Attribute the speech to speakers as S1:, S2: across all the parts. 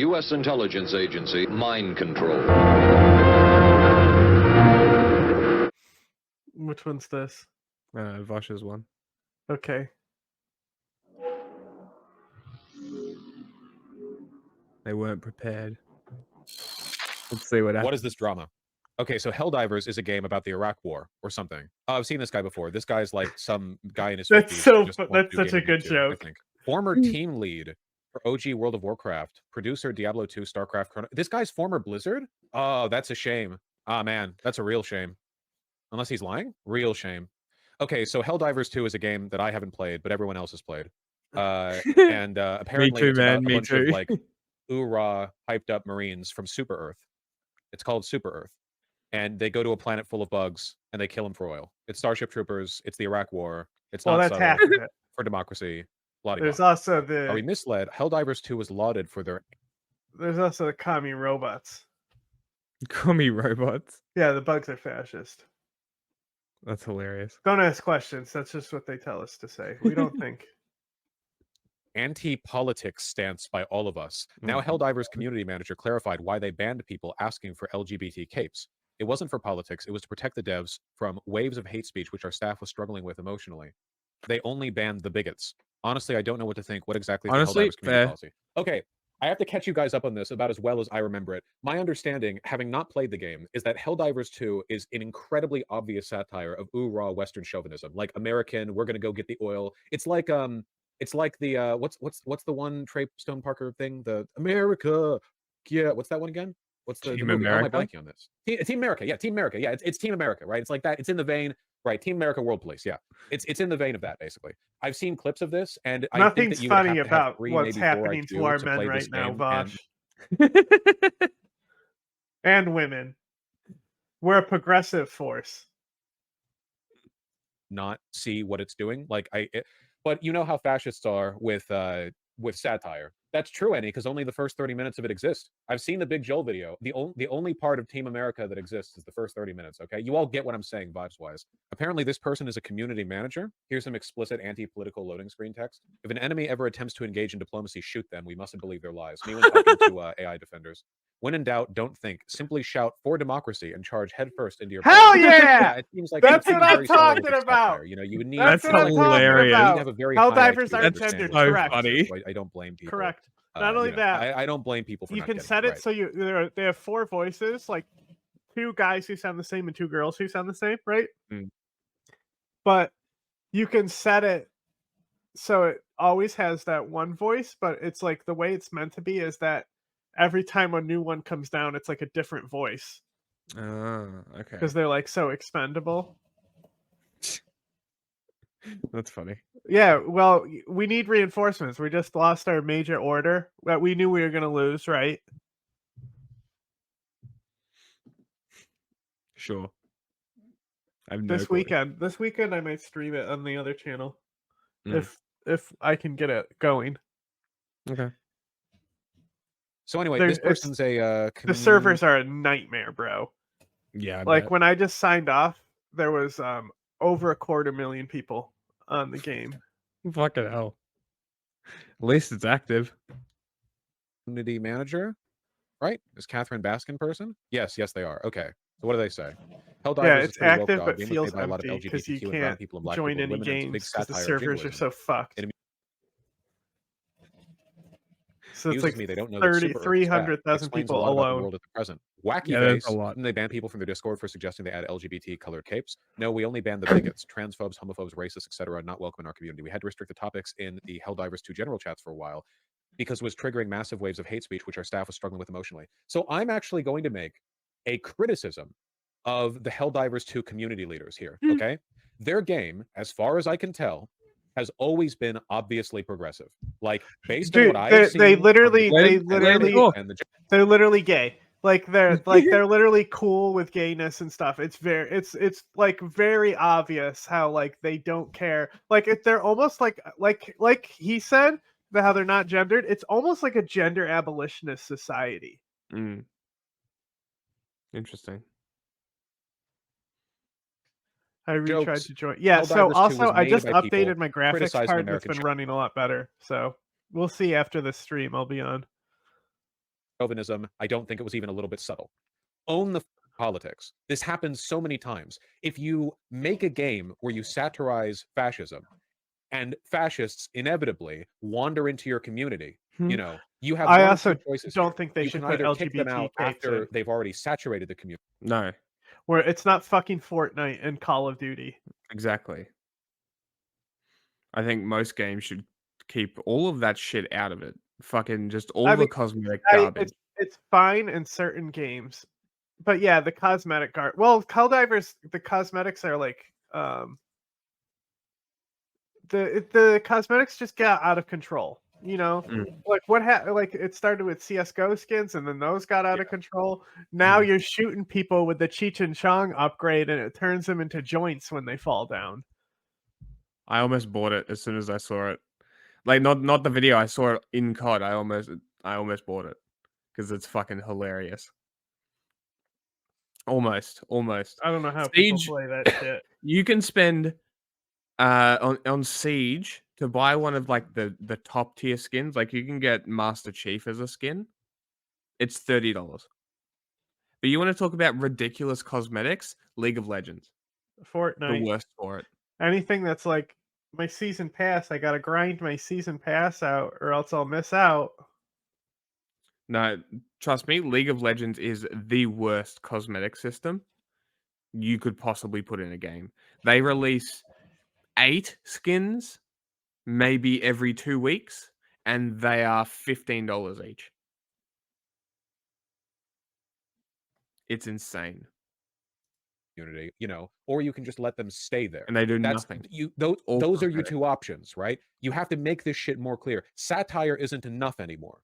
S1: U.S. intelligence agency, mind control.
S2: Which one's this?
S3: Vosh's one.
S2: Okay.
S3: They weren't prepared. Let's see what happens.
S4: What is this drama? Okay, so Helldivers is a game about the Iraq War or something. Oh, I've seen this guy before. This guy's like some guy in his 50s.
S2: That's such a good joke.
S4: I think. Former team lead for OG World of Warcraft, producer Diablo 2, StarCraft Chrono. This guy's former Blizzard? Oh, that's a shame. Ah, man, that's a real shame. Unless he's lying? Real shame. Okay, so Helldivers 2 is a game that I haven't played, but everyone else has played. And apparently
S3: too,
S4: it's
S3: man,
S4: about a
S3: me
S4: bunch
S3: too.
S4: of like hoorah, hyped up Marines from Super Earth. It's called Super Earth. And they go to a planet full of bugs and they kill them for oil. It's Starship Troopers. It's the Iraq War. It's not
S2: that's
S4: subtle.
S2: half of it.
S4: For democracy.
S2: There's also
S4: Are we
S2: the
S4: misled? Helldivers 2 was lauded for their...
S2: there's also the commie robots.
S3: Commie robots.
S2: Yeah, the bugs are fascist.
S3: That's hilarious.
S2: Don't ask questions. That's just what they tell us to say. We don't think.
S4: Anti-politics stance by all of us. Now Helldivers community manager clarified why they banned people asking for LGBT capes. It wasn't for politics. It was to protect the devs from waves of hate speech which our staff was struggling with emotionally. They only banned the bigots. Honestly, I don't know what to think. What exactly is the Helldivers community policy? Okay, I have to catch you guys up on this about as well as I remember it. My understanding, having not played the game, is that Helldivers 2 is an incredibly obvious satire of raw Western chauvinism. Like American, we're gonna go get the oil. It's like the what's the one Trey Stone Parker thing? The America. Yeah, what's that one again? What's the
S3: Team
S4: movie? Why am I
S3: America?
S4: blanking on this? Team America. Yeah, Team America. Yeah, it's Team America, right? It's like that. It's in the vein, right? Team America World Police. Yeah, it's in the vein of that, basically. I've seen clips of this, and I think
S2: Nothing's
S4: that you would
S2: funny
S4: have to have
S2: about
S4: 3,
S2: what's
S4: maybe 4
S2: happening
S4: IQ
S2: to our men
S4: play
S2: right
S4: this
S2: now,
S4: game,
S2: Vosh. And women. We're a progressive force.
S4: not see what it's doing. Like but you know how fascists are with satire. That's true, Annie, because only the first 30 minutes of it exists. I've seen the Big Joel video. The only part of Team America that exists is the first 30 minutes, okay? You all get what I'm saying vibes-wise. Apparently, this person is a community manager. Here's some explicit anti-political loading screen text. If an enemy ever attempts to engage in diplomacy, shoot them. We mustn't believe their lies. Me when talking to AI defenders. When in doubt, don't think. Simply shout for democracy and charge headfirst into your
S2: Hell
S4: opponent.
S2: yeah!
S4: It seems like
S2: That's
S4: it seems
S2: what I'm
S4: very similar with
S2: talking
S4: the
S2: about.
S4: satire. You know, you would need
S2: That's what I'm talking
S3: hilarious.
S2: about.
S4: you need to have a very high
S2: Helldivers
S4: IQ to
S2: are
S4: understand
S2: gendered,
S4: what it
S2: correct.
S4: is, so I don't blame people.
S2: Correct. Not only
S4: you know,
S2: that,
S4: I don't blame people for
S2: you
S4: not
S2: can
S4: getting
S2: set it
S4: right.
S2: so they have 4 voices, like 2 guys who sound the same and 2 girls who sound the same, right?
S4: Mm.
S2: But you can set it so it always has that one voice, but it's like the way it's meant to be is that every time a new one comes down, it's like a different voice.
S3: Okay.
S2: Because they're like so expendable.
S3: That's funny.
S2: Yeah, well, we need reinforcements. We just lost our major order that we knew we were going to lose, right?
S3: Sure. I have no
S2: This
S3: clue.
S2: weekend I might stream it on the other channel.
S3: Mm.
S2: If I can get it going.
S3: Okay.
S4: So anyway,
S2: There's-
S4: this person's a
S2: The servers are a nightmare, bro.
S3: Yeah. I
S2: Like
S3: bet.
S2: when I just signed off, there was over 250,000 people on the game.
S3: Fucking hell. At least it's active.
S4: community manager, right? Is Catherine Baskin person? Yes, they are. Okay. So what do they say? Helldivers
S2: Yeah,
S4: is
S2: it's
S4: a pretty woke
S2: active
S4: dog.
S2: but
S4: Game was
S2: feels
S4: made by a lot of
S2: empty because you
S4: LGBTQ and brown
S2: can't
S4: people and black
S2: join
S4: people and
S2: any
S4: women. It's a big
S2: games because the
S4: satire of
S2: servers are
S4: jingoism.
S2: so fucked.
S4: It
S2: So it's
S4: amuses
S2: like
S4: me they don't know
S2: 30,
S4: that Super Earth's
S2: 300,000
S4: explains
S2: people
S4: a lot about the
S2: alone.
S4: world at the present. Wacky
S3: Yeah, that's
S4: face.
S3: a lot.
S4: Didn't they ban people from their Discord for suggesting they add LGBT colored capes? No, we only banned the bigots, transphobes, homophobes, racists, etc. Not welcome in our community. We had to restrict the topics in the Helldivers 2 general chats for a while because it was triggering massive waves of hate speech, which our staff was struggling with emotionally. So I'm actually going to make a criticism of the Helldivers 2 community leaders here. Okay, their game, as far as I can tell, has always been obviously progressive. Like based on
S2: Dude,
S4: what I've seen,
S2: they
S4: on
S2: literally,
S4: the-
S2: they
S4: and
S2: literally,
S4: and the
S2: they're literally gay. Like they're literally cool with gayness and stuff. It's like very obvious how like they don't care. Like they're almost like he said that how they're not gendered. It's almost like a gender abolitionist society.
S3: Mm. Interesting.
S2: I retried
S4: Jokes.
S2: to join. Yeah, so
S4: Helldivers 2
S2: also
S4: was
S2: I
S4: made
S2: just
S4: by people
S2: updated my graphics
S4: criticizing
S2: card and it's
S4: American
S2: been running a lot better. So we'll see after the stream I'll be on.
S4: chauvinism. I don't think it was even a little bit subtle. Own the politics. This happens so many times. If you make a game where you satirize fascism, and fascists inevitably wander into your community,
S3: Hmm.
S4: you have
S2: I
S4: one of
S2: also
S4: two choices
S2: don't
S4: here.
S2: think they
S4: You
S2: should
S4: can
S2: put
S4: either kick them out
S2: LGBT capes
S4: after
S2: in.
S4: they've already saturated the community.
S3: No,
S2: Where it's not fucking Fortnite and Call of Duty.
S3: exactly. I think most games should keep all of that shit out of it. Fucking just all
S2: I
S3: the
S2: mean,
S3: cosmetic garbage.
S2: it's fine in certain games, but yeah, the cosmetic art. Well, Helldivers, the cosmetics are like the cosmetics just got out of control.
S3: Mm.
S2: Like like it started with CS:GO skins, and then those got out of control. Now
S3: Mhm.
S2: you're shooting people with the Cheech and Chong upgrade, and it turns them into joints when they fall down.
S3: I almost bought it as soon as I saw it. Like not the video, I saw it in COD. I almost bought it because it's fucking hilarious. Almost.
S2: I don't know how people
S3: Siege,
S2: play that shit.
S3: you can spend on Siege to buy one of like the top tier skins. Like you can get Master Chief as a skin. It's $30. But you want to talk about ridiculous cosmetics? League of Legends, the
S2: Fortnite,
S3: worst for it.
S2: anything that's like my season pass, I gotta grind my season pass out, or else I'll miss out.
S3: No, trust me, League of Legends is the worst cosmetic system you could possibly put in a game. They release 8 skins maybe every 2 weeks, and they are $15 each. It's insane.
S4: Community, or you can just let them stay there.
S3: And they do
S4: That's
S3: nothing.
S4: those
S3: All
S4: those are your
S3: cosmetic.
S4: two options, right? You have to make this shit more clear. Satire isn't enough anymore.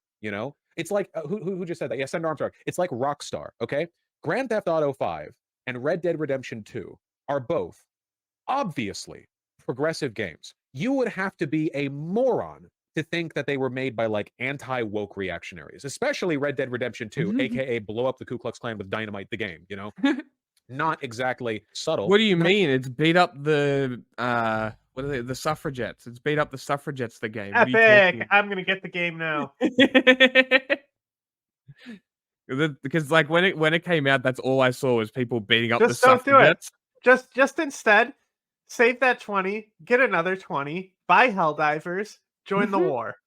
S4: It's like who just said that? Yeah, Senator Armstrong. It's like Rockstar. Okay, Grand Theft Auto 5 and Red Dead Redemption 2 are both obviously progressive games. You would have to be a moron to think that they were made by like anti-woke reactionaries, especially Red Dead Redemption 2, aka blow up the Ku Klux Klan with dynamite the game, Not exactly subtle.
S3: What do you mean? It's beat up the what are they? The suffragettes. It's beat up the suffragettes. The game. What are you talking
S2: Epic! I'm gonna get the game now.
S3: Because like when it came out, that's all I saw was people beating up the
S2: Just don't do it.
S3: suffragettes.
S2: Just instead, save that 20, get another 20, buy Helldivers, join the war.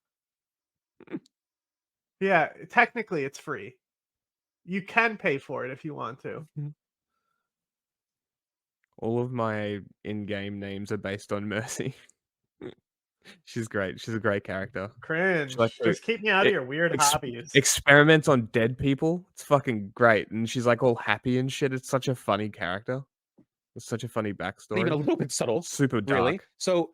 S2: Yeah, technically it's free. You can pay for it if you want to.
S3: All of my in-game names are based on Mercy. She's great. She's a great character.
S2: Cringe.
S3: She likes to
S2: Just keep me out of your weird hobbies.
S3: experiments on dead people. It's fucking great. And she's like all happy and shit. It's such a funny character. It's such a funny backstory.
S4: Even a little bit subtle.
S3: Super dark.
S4: Really? So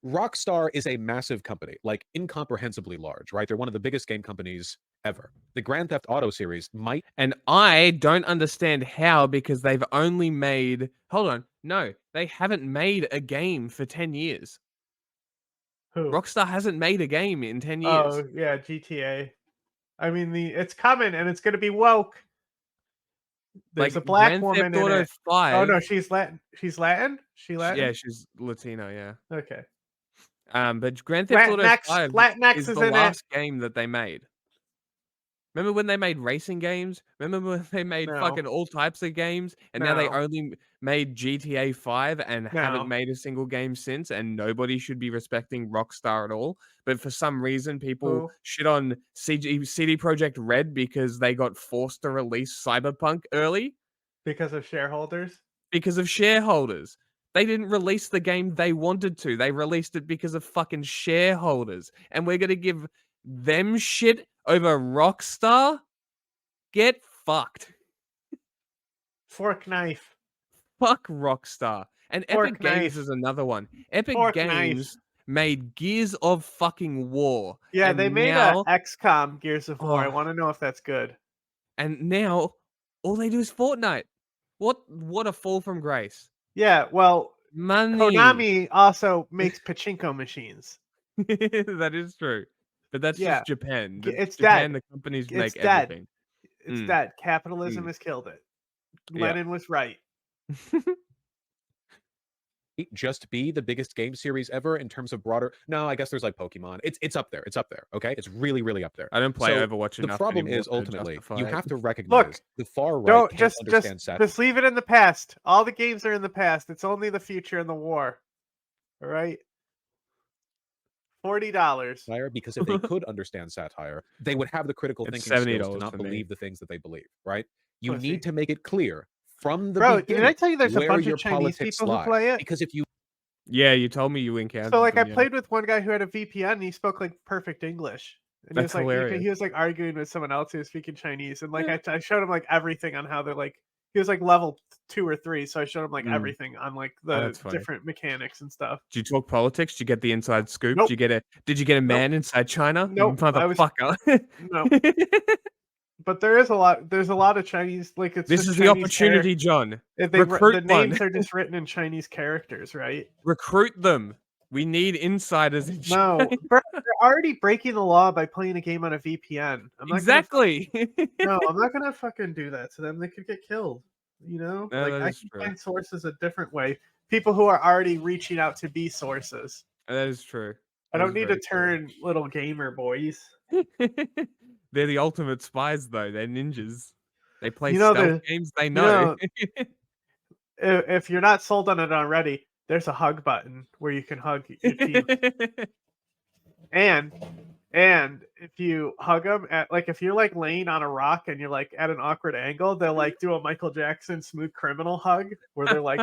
S4: Rockstar is a massive company, like incomprehensibly large, right? They're one of the biggest game companies ever. The Grand Theft Auto series might
S3: And I don't understand how, because they've only made. Hold on. No, they haven't made a game for 10 years.
S2: Who?
S3: Rockstar hasn't made a game in 10 years.
S2: Oh, yeah, GTA. I mean, it's coming and it's going to be woke. There's
S3: Like
S2: a black
S3: Grand
S2: woman
S3: Theft
S2: in
S3: Auto
S2: it.
S3: 5.
S2: Oh, no, she's Latin. She's Latin? She Latin?
S3: Yeah, she's Latino, yeah.
S2: Okay.
S3: But Grand Theft Auto 5
S2: Latinx
S3: is
S2: is
S3: the
S2: in it.
S3: last game that they made. Remember when they made racing games? Remember when they made
S2: No.
S3: fucking all types of games? And now they
S2: No.
S3: only made GTA 5 and
S2: No.
S3: haven't made a single game since, and nobody should be respecting Rockstar at all. But for some reason, people
S2: Who?
S3: shit on CD Projekt Red because they got forced to release Cyberpunk early
S2: Because of shareholders?
S3: because of shareholders. They didn't release the game they wanted to. They released it because of fucking shareholders. And we're going to give them shit over Rockstar? Get fucked.
S2: Fork knife.
S3: Fuck Rockstar. And
S2: Fork
S3: Epic Games
S2: knife.
S3: is another one. Epic
S2: Fork
S3: Games made Gears of fucking War.
S2: Yeah,
S3: and
S2: they made
S3: now,
S2: a XCOM Gears of War. I
S3: Oh.
S2: want to know if that's good.
S3: And now all they do is Fortnite. What a fall from grace.
S2: Yeah, well,
S3: Money.
S2: Konami also makes pachinko machines.
S3: That is true. But that's
S2: Yeah.
S3: just Japan.
S2: It's
S3: Japan,
S2: dead.
S3: the companies
S2: It's
S3: make
S2: dead.
S3: everything.
S2: It's
S3: Mm.
S2: dead. Capitalism
S3: Mm.
S2: has killed it.
S3: Yeah.
S2: Lenin was right.
S4: just be the biggest game series ever in terms of broader. No, I guess there's like Pokemon. It's up there. It's up there. Okay, it's really, really up there.
S3: I don't play
S4: So,
S3: Overwatch
S4: the
S3: enough
S4: problem
S3: anymore
S4: is
S3: to
S4: ultimately
S3: justify
S4: you
S3: it.
S4: have to recognize the far right
S2: Don't
S4: can't understand satire.
S2: just leave it in the past. All the games are in the past. It's only the future and the war. All right. $40.
S4: Satire, because if they could understand satire, they would have the critical
S3: It's
S4: thinking skills
S3: $70
S4: to not
S3: for me.
S4: believe the things that they believe. Right? You
S2: Pussy.
S4: need to make it clear from the
S2: Bro,
S4: beginning
S2: did I tell you there's a
S4: where
S2: bunch
S4: your
S2: of Chinese
S4: politics
S2: people who
S4: lie.
S2: play it?
S4: Because if you
S3: Yeah, you told me you encountered
S2: So like I
S3: them, yeah.
S2: played with one guy who had a VPN and he spoke like perfect English. And
S3: That's
S2: he was like
S3: hilarious.
S2: he was like arguing with someone else who was speaking Chinese, and like I showed him like everything on how they're like he was like level 2 or 3, so I showed him like
S3: Mm.
S2: everything on like
S3: Oh,
S2: the
S3: that's funny.
S2: different mechanics and stuff.
S3: Did you talk politics? Did you get the inside scoop?
S2: Nope.
S3: Did you get a man inside China?
S2: Nope.
S3: Motherfucker.
S2: No. But there's a lot of Chinese, like it's
S3: This
S2: just
S3: is the
S2: Chinese
S3: opportunity, John.
S2: the
S3: Recruit
S2: names
S3: one.
S2: are just written in Chinese characters, right?
S3: Recruit them. We need insiders in
S2: No,
S3: China.
S2: bro, they're already breaking the law by playing a game on a VPN.
S3: Exactly.
S2: No, I'm not gonna fucking do that to them. They could get killed. You know,
S3: No,
S2: like
S3: that
S2: I
S3: is
S2: can
S3: true.
S2: find sources a different way. People who are already reaching out to be sources.
S3: That is true.
S2: I
S3: That
S2: don't
S3: is
S2: need to
S3: very true.
S2: turn little gamer boys.
S3: They're the ultimate spies, though. They're ninjas. They play
S2: You know,
S3: stealth games. They
S2: you
S3: know.
S2: know, if you're not sold on it already, there's a hug button where you can hug your team. And if you hug them at like if you're like laying on a rock and you're like at an awkward angle, they'll like do a Michael Jackson Smooth Criminal hug where they're like.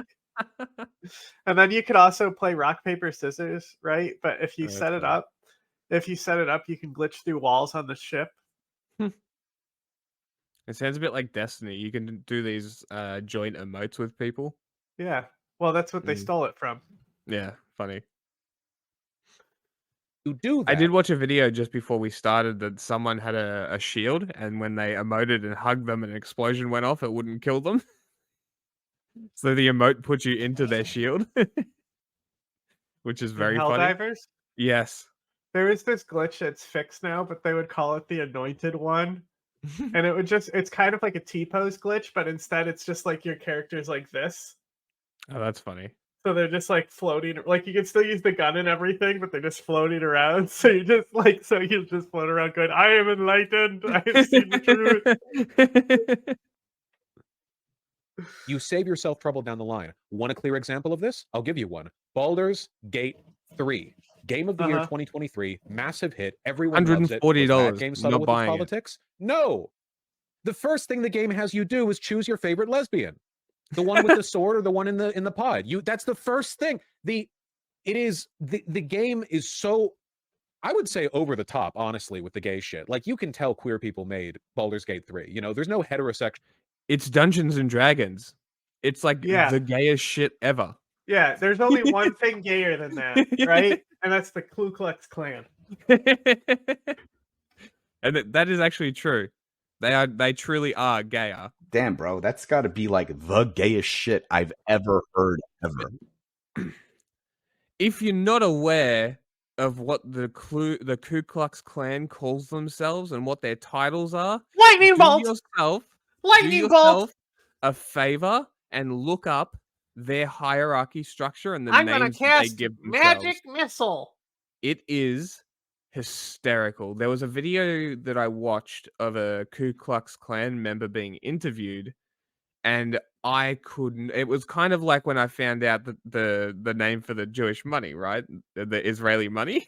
S2: And then you could also play rock paper scissors, right? But if you
S3: Oh,
S2: set it
S3: funny.
S2: up, you can glitch through walls on the ship.
S3: It sounds a bit like Destiny. You can do these joint emotes with people.
S2: Yeah. Well, that's what they
S3: Mm.
S2: stole it from.
S3: Yeah, funny.
S4: you do that,
S3: I did watch a video just before we started that someone had a shield, and when they emoted and hugged them and an explosion went off, it wouldn't kill them. So the emote puts you into their shield, which is
S2: In
S3: very funny.
S2: Helldivers,
S3: Yes.
S2: there is this glitch that's fixed now, but they would call it the anointed one. And it would it's kind of like a T-pose glitch, but instead it's just like your character's like this.
S3: Oh, that's funny.
S2: So they're just like floating, like you can still use the gun and everything, but they're just floating around. So you just float around going, I am enlightened, I have seen the truth.
S4: you save yourself trouble down the line. Want a clear example of this? I'll give you one. Baldur's Gate 3. Game of the year 2023, massive hit. Everyone loves it. Was that
S3: $140.
S4: game
S3: Not
S4: subtle with its
S3: buying it.
S4: politics? No. The first thing the game has you do is choose your favorite lesbian. The one with the sword or the one in the pod. That's the first thing. The game is so, I would say, over the top, honestly, with the gay shit. Like, you can tell queer people made Baldur's Gate 3. You know, there's no heterosexual.
S3: It's Dungeons and Dragons. It's like
S2: Yeah.
S3: the gayest shit ever.
S2: Yeah, there's only one thing gayer than that, right? And that's the Ku Klux Klan.
S3: And that is actually true. They truly are gayer.
S5: Damn, bro, that's got to be like the gayest shit I've ever heard ever.
S3: If you're not aware of what the Ku Klux Klan calls themselves and what their titles are,
S2: Lightning bolt!
S3: do
S2: Lightning bolt!
S3: yourself a favor and look up their hierarchy structure and the
S2: I'm gonna
S3: names that they
S2: cast
S3: give themselves.
S2: magic missile.
S3: It is hysterical. There was a video that I watched of a Ku Klux Klan member being interviewed, and I couldn't. It was kind of like when I found out that the name for the Jewish money, right? The Israeli money,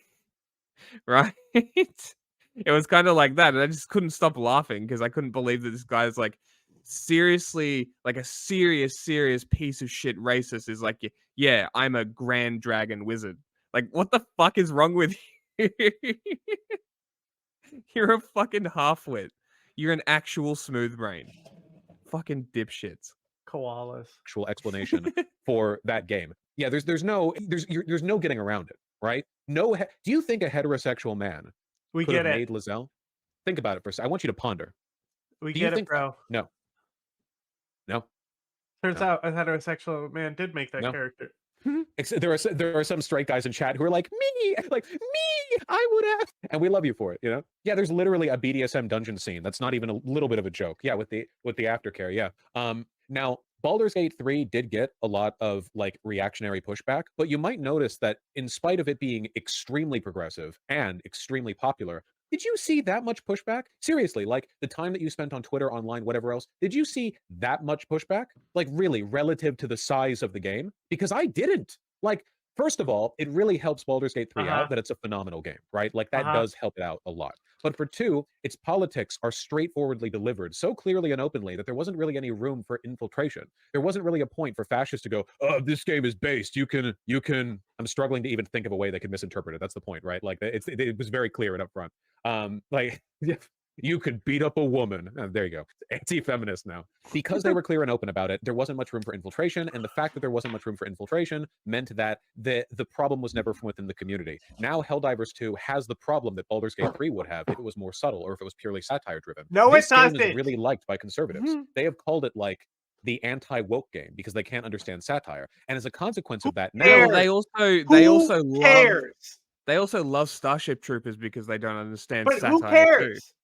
S3: right? It was kind of like that, and I just couldn't stop laughing because I couldn't believe that this guy is like seriously, like a serious piece of shit racist is like, yeah, I'm a Grand Dragon Wizard. Like, what the fuck is wrong with you? You're a fucking halfwit. You're an actual smooth brain. Fucking dipshits.
S2: Koalas.
S4: Actual explanation for that game. Yeah, there's no getting around it, right? Do you think a heterosexual man
S2: We
S4: could
S2: get
S4: have
S2: it.
S4: made Lizelle? Think about it for a second. I want you to ponder.
S2: We
S4: Do you
S2: get it,
S4: think
S2: bro.
S4: No.
S2: Turns
S4: No.
S2: out a heterosexual man did make that
S4: No.
S2: character.
S4: There are some straight guys in chat who are like, me, I would have, and we love you for it, you know? Yeah, there's literally a BDSM dungeon scene. That's not even a little bit of a joke. Yeah, with the aftercare, yeah. Now, Baldur's Gate 3 did get a lot of like reactionary pushback, but you might notice that in spite of it being extremely progressive and extremely popular, did you see that much pushback? Seriously, like the time that you spent on Twitter, online, whatever else, did you see that much pushback? Like really relative to the size of the game? Because I didn't. Like, first of all, it really helps Baldur's Gate 3 out that it's a phenomenal game, right? Like that does help it out a lot. But for two, its politics are straightforwardly delivered so clearly and openly that there wasn't really any room for infiltration. There wasn't really a point for fascists to go, oh, this game is based. You can, I'm struggling to even think of a way they could misinterpret it. That's the point, right? Like it was very clear and upfront. Like you could beat up a woman. There you go. Anti-feminist now. Because they were clear and open about it, there wasn't much room for infiltration. And the fact that there wasn't much room for infiltration meant that the problem was never from within the community. Now Helldivers 2 has the problem that Baldur's Gate 3 would have if it was more subtle or if it was purely satire driven.
S2: No,
S4: this
S2: it
S4: game
S2: doesn't.
S4: is really liked by conservatives. They have called it like the anti-woke game because they can't understand satire. And as a consequence of that, now
S2: cares?
S3: they also
S2: cares?
S3: They also love Starship Troopers because they don't understand
S2: But
S3: satire
S2: who
S3: too.
S2: cares?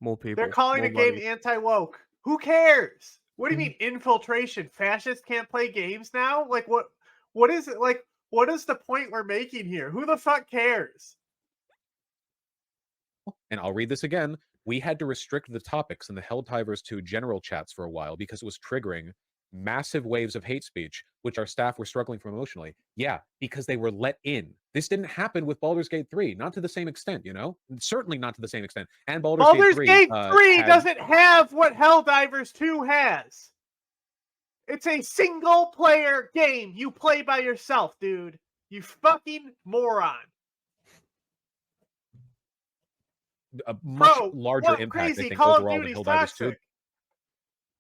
S3: More people.
S2: They're calling
S3: more
S2: a game
S3: money.
S2: anti-woke. Who cares? What do you mean infiltration? Fascists can't play games now? Like what is it like? What is the point we're making here? Who the fuck cares?
S4: And I'll read this again. We had to restrict the topics in the Helldivers 2 general chats for a while because it was triggering massive waves of hate speech, which our staff were struggling from emotionally. Yeah, because they were let in. This didn't happen with Baldur's Gate 3, not to the same extent, you know? Certainly not to the same extent. And
S2: Baldur's Gate 3 doesn't have what Helldivers 2 has. It's a single player game. You play by yourself, dude. You fucking moron.
S4: A much
S2: Bro,
S4: larger
S2: what
S4: impact, I
S2: crazy
S4: think,
S2: Call of
S4: overall than
S2: Duty's
S4: Helldivers 2.
S2: toxic.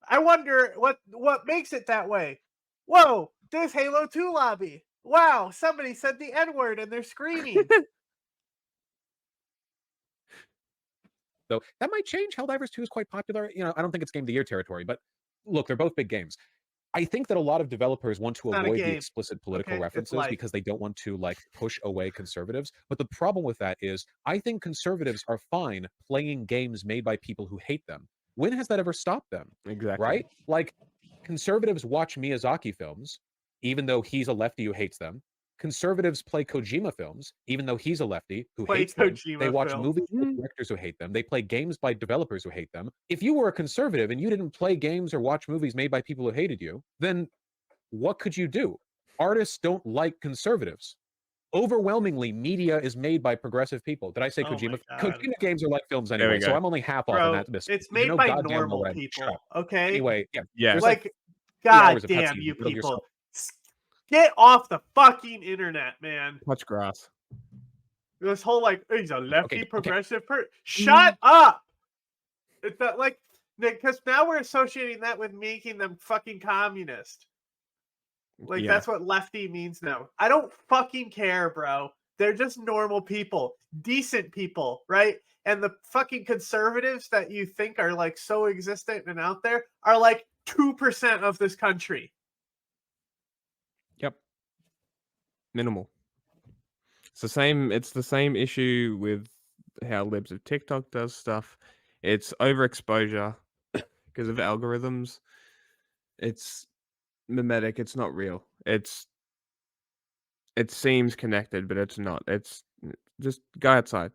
S2: I wonder what makes it that way. Whoa, there's Halo 2 lobby. Wow, somebody said the N-word and they're screaming.
S4: So that might change. Helldivers 2 is quite popular. You know, I don't think it's Game of the Year territory, but look, they're both big games. I think that a lot of developers want to
S2: Not a
S4: avoid the
S2: game.
S4: explicit political
S2: Okay, it's
S4: references
S2: life.
S4: because they don't want to like push away conservatives. But the problem with that is I think conservatives are fine playing games made by people who hate them. When has that ever stopped them?
S3: Exactly.
S4: Right? Like conservatives watch Miyazaki films, even though he's a lefty who hates them. Conservatives play Kojima films, even though he's a lefty who hates them. They watch movies by directors who hate them. They play games by developers who hate them. If you were a conservative and you didn't play games or watch movies made by people who hated you, then what could you do? Artists don't like conservatives. Overwhelmingly, media is made by progressive people. Did I say Kojima? Kojima games are like films anyway, so I'm only half off on that.
S2: It's made by normal people, okay?
S4: Anyway,
S3: yeah.
S2: Like, god damn you people. Get off the fucking internet, man.
S3: Touch grass.
S2: This whole like, he's a lefty progressive person. Shut up! It's that like, because now we're associating that with making them fucking communist. Like, that's what lefty means now. I don't fucking care, bro. They're just normal people. Decent people, right? And the fucking conservatives that you think are like so existent and out there are like 2% of this country.
S3: Yep. Minimal. It's the same issue with how Libs of TikTok does stuff. It's overexposure because of algorithms. It's mimetic, it's not real. It seems connected, but it's not. It's just go outside.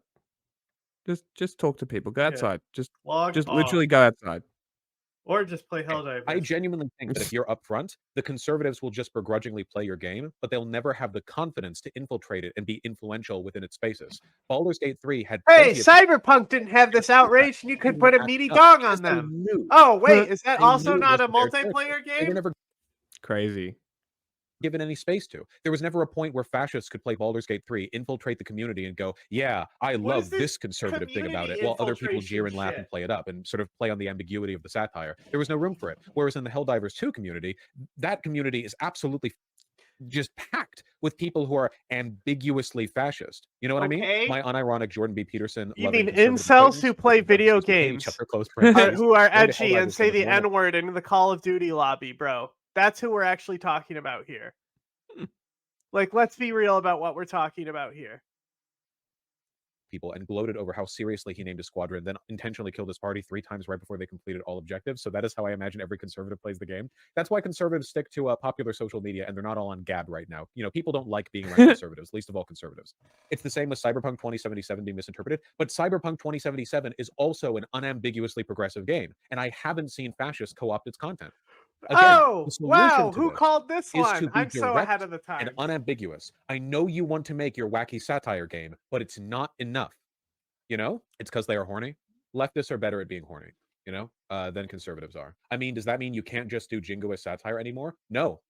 S3: Just talk to people. Go outside. Just literally go outside.
S2: Or just play Helldivers.
S4: I genuinely think that if you're upfront, the conservatives will just begrudgingly play your game, but they'll never have the confidence to infiltrate it and be influential within its spaces. Baldur's Gate 3 had
S2: Hey, Cyberpunk didn't have this outrage, and you could put a meaty gong on them. Oh, wait, is that also not a multiplayer game?
S4: They were never
S3: crazy.
S4: Given any space to. There was never a point where fascists could play Baldur's Gate 3, infiltrate the community, and go, yeah, I love this conservative thing about it, while other people jeer and laugh and play it up and sort of play on the ambiguity of the satire. There was no room for it. Whereas in the Helldivers 2 community, that community is absolutely just packed with people who are ambiguously fascist. You know what I mean? My unironic Jordan B. Peterson.
S2: You mean incels who play video games, who are edgy and say the N-word in the Call of Duty lobby, bro. That's who we're actually talking about here. Like, let's be real about what we're talking about here.
S4: people and gloated over how seriously he named his squadron, then intentionally killed his party 3 times right before they completed all objectives. So that is how I imagine every conservative plays the game. That's why conservatives stick to popular social media, and they're not all on Gab right now. You know, people don't like being around conservatives, least of all conservatives. It's the same with Cyberpunk 2077 being misinterpreted, but Cyberpunk 2077 is also an unambiguously progressive game, and I haven't seen fascists co-opt its content. Again,
S2: Oh,
S4: the solution
S2: wow.
S4: to
S2: Who
S4: this
S2: called this
S4: is
S2: one?
S4: to be
S2: I'm so ahead
S4: direct
S2: of the
S4: and
S2: time.
S4: unambiguous. I know you want to make your wacky satire game, but it's not enough. You know, it's because they are horny. Leftists are better at being horny, you know, than conservatives are. I mean, does that mean you can't just do jingoist satire anymore? No.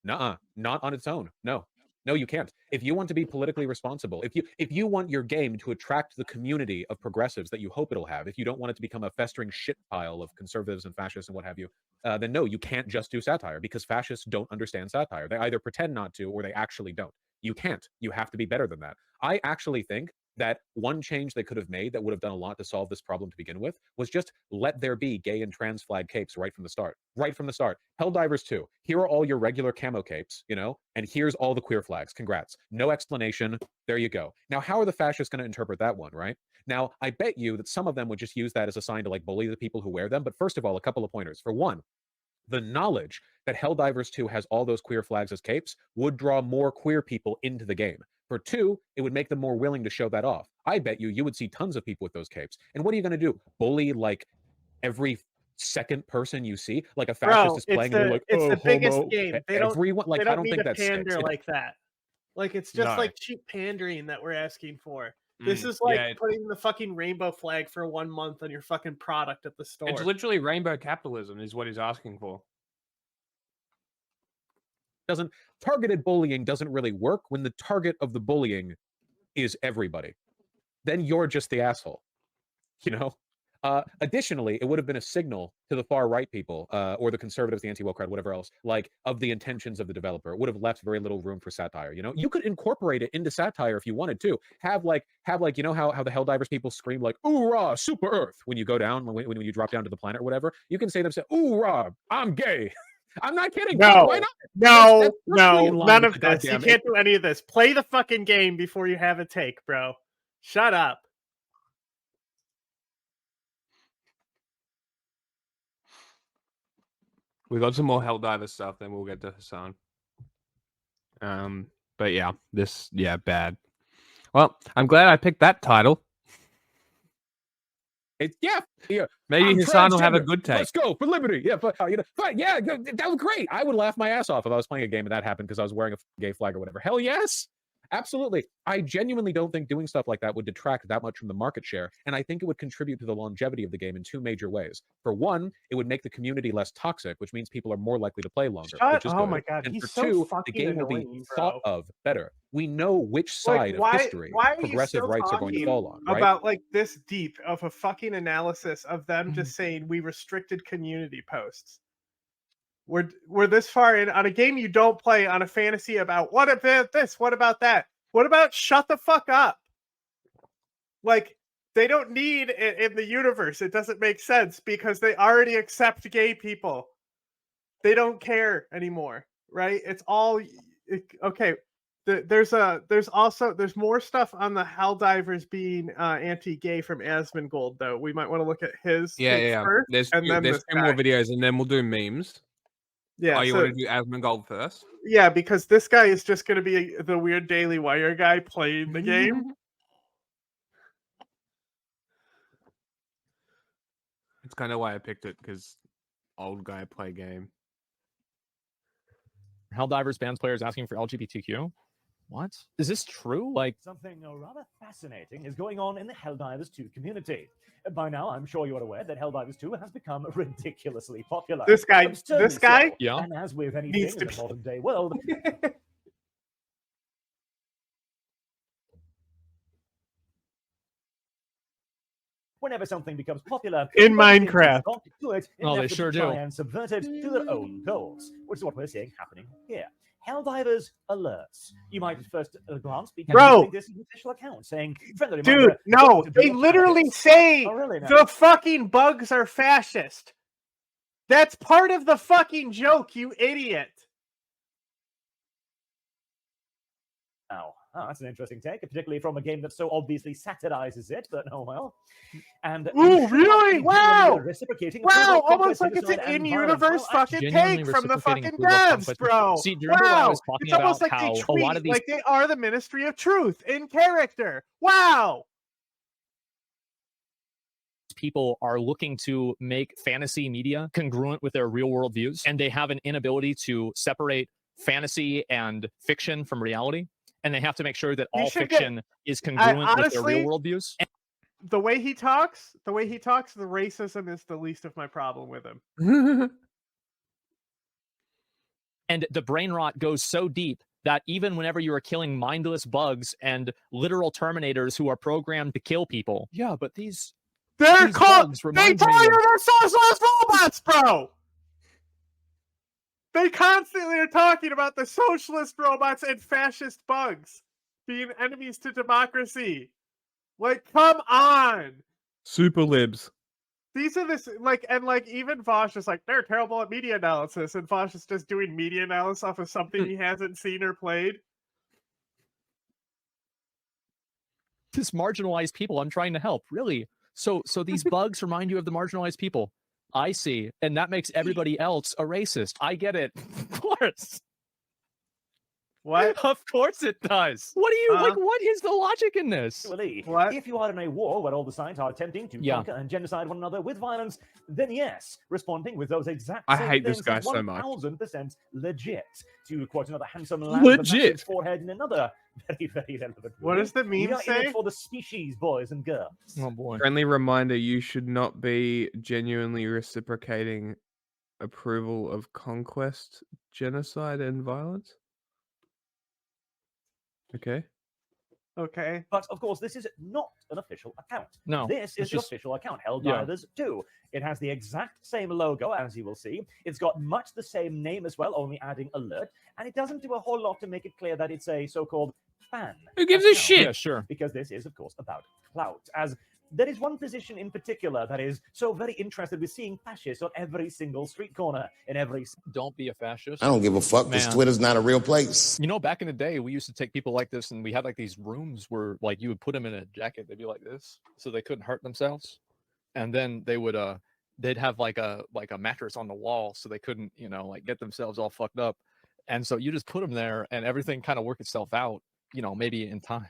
S4: Nuh-uh. Not on its own. No. No, you can't. If you want to be politically responsible, if you want your game to attract the community of progressives that you hope it'll have, if you don't want it to become a festering shit pile of conservatives and fascists and what have you, then no, you can't just do satire, because fascists don't understand satire. They either pretend not to or they actually don't. You can't. You have to be better than that. I actually think that one change they could have made that would have done a lot to solve this problem to begin with was just let there be gay and trans flag capes right from the start. Right from the start. Helldivers 2, here are all your regular camo capes, you know, and here's all the queer flags. Congrats. No explanation. There you go. Now, how are the fascists going to interpret that one, right? Now, I bet you that some of them would just use that as a sign to like bully the people who wear them. But first of all, a couple of pointers. For one, the knowledge that Helldivers 2 has all those queer flags as capes would draw more queer people into the game. For two, it would make them more willing to show that off. I bet you would see tons of people with those capes. And what are you going to do? Bully like every second person you see? Like a fascist is playing and they're like,
S2: it's
S4: oh,
S2: the biggest
S4: homo.
S2: game. They don't,
S4: Everyone, like,
S2: they don't
S4: I don't
S2: need
S4: think
S2: to
S4: that sticks.
S2: pander like that. Like, it's just
S3: No.
S2: like cheap pandering that we're asking for. This is like
S3: yeah,
S2: putting the fucking rainbow flag for 1 month on your fucking product at the store.
S3: it's literally rainbow capitalism is what he's asking for.
S4: Targeted bullying doesn't really work when the target of the bullying is everybody. Then you're just the asshole, you know? Additionally, it would have been a signal to the far right people, or the conservatives, the anti-woke crowd, whatever else, like of the intentions of the developer. It would have left very little room for satire. You know, you could incorporate it into satire if you wanted to. Have like, you know how the Helldivers people scream like "Ooh rah, super Earth" when you go down, when you drop down to the planet or whatever. You can say them say "Ooh rah, I'm gay." I'm not kidding.
S2: No,
S4: Why not?
S2: no,
S4: That's perfectly in line
S2: none
S4: with
S2: of
S4: the
S2: this. You
S4: goddamn-
S2: can't do any of this. Play the fucking game before you have a take, bro. Shut up.
S3: We got some more Helldivers stuff, then we'll get to Hassan. But yeah, bad. Well, I'm glad I picked that title.
S4: Yeah.
S3: Maybe
S4: I'm
S3: Hassan will have a
S4: transgender.
S3: good take.
S4: Let's go for liberty. Yeah, but yeah, that was great. I would laugh my ass off if I was playing a game and that happened because I was wearing a gay flag or whatever. Hell yes. Absolutely. I genuinely don't think doing stuff like that would detract that much from the market share, and I think it would contribute to the longevity of the game in 2 major ways. For one, it would make the community less toxic, which means people are more likely to play longer, which is
S2: Oh
S4: good.
S2: my god,
S4: And
S2: he's
S4: for
S2: so
S4: two, the
S2: fucking
S4: game will be
S2: annoying,
S4: thought
S2: bro.
S4: of better. We know which
S2: Like,
S4: side of history
S2: why are you
S4: progressive
S2: still
S4: rights are going to
S2: talking
S4: fall on, right?
S2: about like this deep of a fucking analysis of them
S4: Mm-hmm.
S2: just saying we restricted community posts? We're this far in on a game you don't play, on a fantasy about what about this, what about that, what about shut the fuck up? Like, they don't need it in the universe. It doesn't make sense because they already accept gay people. They don't care anymore, right? It's all okay. There's more stuff on the Helldivers being anti-gay from Asmongold, though. We might want to look at his take first,
S3: There's
S2: and then
S3: there's
S2: this
S3: 2 more
S2: guy.
S3: videos, and then we'll do memes.
S2: Yeah,
S3: Oh, you
S2: so,
S3: want to do Asmongold first?
S2: yeah, because this guy is just going to be the weird Daily Wire guy playing the game.
S3: It's kind of why I picked it, because old guy play game.
S6: Helldivers bans players asking for LGBTQ. What? Is this true? Like,
S7: Something rather fascinating is going on in the Helldivers 2 community. By now, I'm sure you're aware that Helldivers 2 has become ridiculously popular.
S2: This guy,
S7: Absurdly
S2: this guy
S7: so.
S6: Yeah.
S7: And as with anything
S2: needs
S7: in
S2: to
S7: the
S2: be-
S7: modern day world, whenever something becomes popular
S2: In
S7: people begin to
S2: Minecraft.
S7: flock to it in
S6: Oh,
S7: an
S6: they
S7: effort
S6: sure
S7: to try
S6: do.
S7: and subvert it to their own goals, which is what we're seeing happening here. Helldivers alerts. You might at first glance be
S2: Bro.
S7: think this is an official account saying, friendly
S2: Dude,
S7: reminder,
S2: no,
S7: welcome to
S2: they
S7: Block
S2: literally
S7: Tactics.
S2: say
S7: Oh, really? No.
S2: the fucking bugs are fascist. That's part of the fucking joke, you idiot.
S7: Now, that's an interesting take, particularly from a game that so obviously satirizes it, but oh well. And
S2: Ooh, really? Wow!
S7: Reciprocating
S2: Wow,
S7: approval,
S2: almost
S7: conquest,
S2: like it's an
S7: genocide, and
S2: in-universe
S7: violence. Well,
S2: fucking
S6: Genuinely
S2: take from the
S6: reciprocating
S2: fucking
S6: approval of
S2: devs,
S6: conquest.
S2: bro.
S6: See, do you remember when I
S2: Wow,
S6: was talking
S2: it's almost
S6: about
S2: like they
S6: how
S2: tweet
S6: a lot of these
S2: like they are the Ministry of Truth in character. Wow.
S6: people are looking to make fantasy media congruent with their real world views, and they have an inability to separate fantasy and fiction from reality, and they have to make sure that
S2: You
S6: all
S2: should get-
S6: fiction is congruent with their real
S2: honestly-
S6: world views.
S2: The way he talks, the racism is the least of my problem with him.
S6: And the brain rot goes so deep that even whenever you are killing mindless bugs and literal terminators who are programmed to kill people, yeah, but these
S2: They're
S6: These
S2: called.
S6: bugs
S2: They
S6: remind
S2: tell
S6: me
S2: you
S6: of-
S2: they're socialist robots, bro. They constantly are talking about the socialist robots and fascist bugs being enemies to democracy. Like, come on.
S3: Super libs.
S2: These are this even Vosh is like, they're terrible at media analysis, and Vosh is just doing media analysis off of something he hasn't seen or played.
S6: this marginalized people I'm trying to help, really. So these bugs remind you of the marginalized people. I see, and that makes everybody else a racist. I get it. Of course.
S2: What?
S6: Of course it does. What do you
S2: Uh-huh.
S6: like? What is the logic in this?
S7: Actually,
S2: What?
S7: if you are in a war where all the sides are attempting to
S6: Yeah.
S7: conquer and genocide one another with violence, then yes, responding with those exact
S3: I
S7: same
S3: hate this
S7: things
S3: guy
S7: is
S3: so much.
S7: 1000% legit. To quote another handsome lad with a
S3: Legit.
S7: massive forehead in another very, very relevant
S2: What
S7: movie,
S2: does the
S7: we
S2: meme
S7: are in
S2: say?
S7: it for the species, boys and girls.
S6: Oh boy.
S3: Friendly reminder: you should not be genuinely reciprocating approval of conquest, genocide, and violence. Okay.
S2: Okay.
S7: But of course, this is not an official account.
S6: No,
S7: This is
S6: it's
S7: the
S6: just-
S7: official account, Helldivers 2. It has the exact same logo, as you will see. It's got much the same name as well, only adding alert. And it doesn't do a whole lot to make it clear that it's a so-called fan
S3: Who gives a
S7: account.
S3: shit?
S6: Yeah, sure.
S7: Because this is, of course, about clout. As there is one position in particular that is so very interested with seeing fascists on every single street corner, in every...
S6: Don't be a fascist.
S8: I don't give a fuck because
S6: Man.
S8: Twitter's not a real place.
S6: You know, back in the day, we used to take people like this, and we had like these rooms where, like, you would put them in a jacket. They'd be like this, so they couldn't hurt themselves. And then they would, they'd have like a mattress on the wall, so they couldn't, like get themselves all fucked up. And so you just put them there, and everything kind of worked itself out. Maybe in time.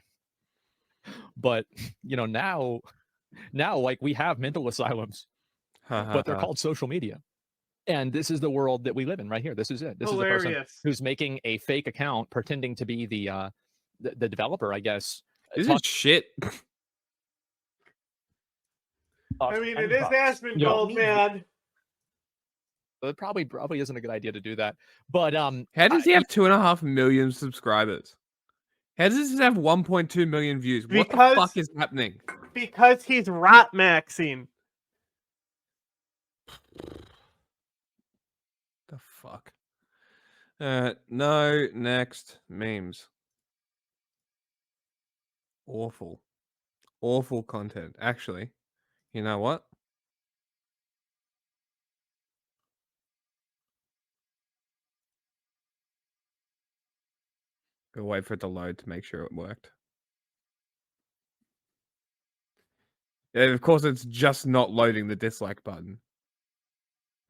S6: But now like we have mental asylums, but they're called social media. And this is the world that we live in right here. This is it. This is the person
S2: Hilarious.
S6: who's making a fake account pretending to be the developer, I guess.
S3: This is shit.
S2: I mean, it is Asmongold,
S6: Yeah.
S2: man.
S6: It probably isn't a good idea to do that. But
S3: How does he have 2.5 million subscribers? How does this have 1.2 million views? What the
S2: Because-
S3: fuck is happening?
S2: Because he's rot maxing.
S3: The fuck? No, next. Memes. Awful. Awful content. Actually, you know what? Go wait for it to load to make sure it worked. Yeah, of course, it's just not loading the dislike button.